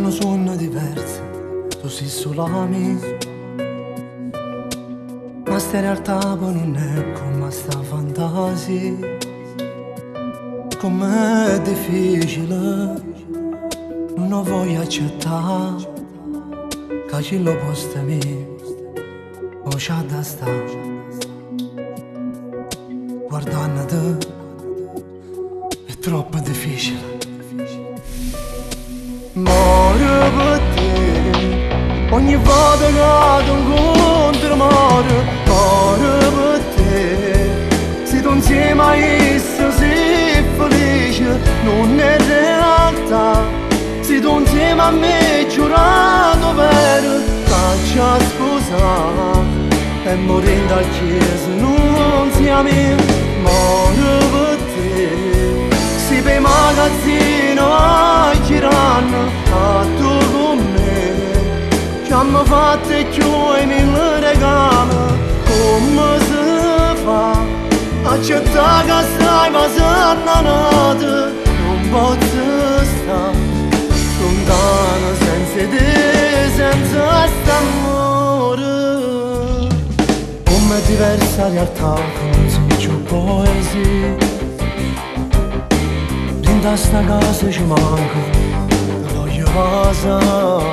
non sono diverse, tu sei solo amico. Ma sta realtà poi non è come sta fantasia. Com'è difficile, non lo voglio accettare, che ci lo posto mio, o c'ha da stare. Guardando è troppo difficile. Muore per te, ogni volta che ti incontro muore per te. Se tu insieme a essa sei felice, non è realtà. Se tu insieme a me giurato vero, faccia scusa e morendo a chiesa non siamo. Muore per te, se per magazzino vai girando a tu con me, ci hanno fatto più e mille regali. Come si fa accettare che stai passando notte, non posso stare lontano senza te, senza st'amore. Come diversa realtà, come se c'è poesia. Dentro sta casa ci manca, voglio passare,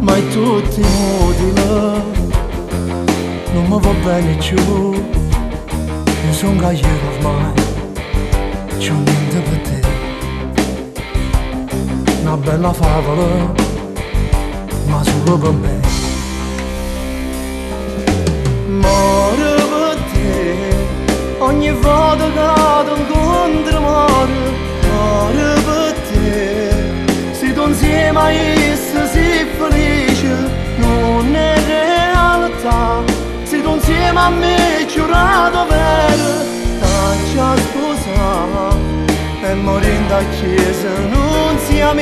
ma è tutto inutile, non mi va bene più. Io sono gagliero ormai, c'ho niente per te. Una bella favola, ma solo per me. Muore per te, ogni volta che ti incontro muore per te. Se tu insieme a essa sei felice, non è realtà. Se tu insieme a me giurato vero, faccia scusa e morendo a chiesa non siamo.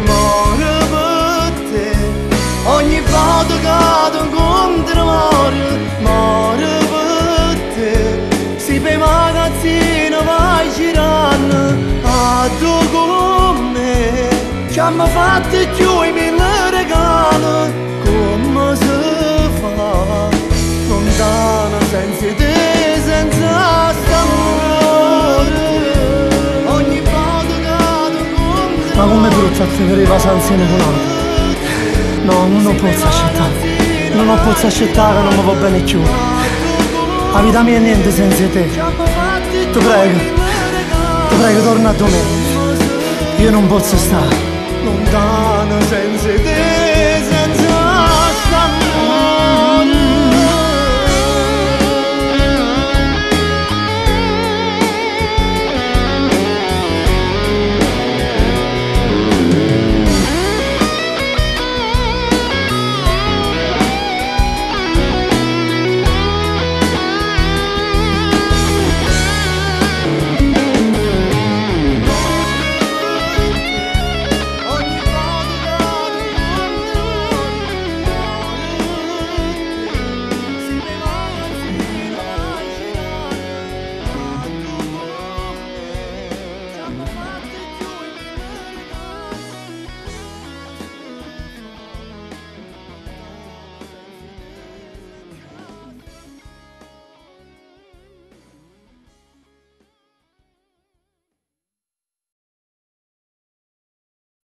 Muore per te, ogni volta che ti incontro muore per te. Se per magazzino vai girando a tu con me, ci hanno fatto più i mille regali. Come si fa lontano senza te, senza st'amore. Ogni volta che ti incontro. Ma come brutta a te per sanzione con altro? No, non lo posso accettare. Non lo posso accettare, non mi va bene più. La vita mia è niente senza te. Ti prego, torna a me. Io non posso stare lontano senza te.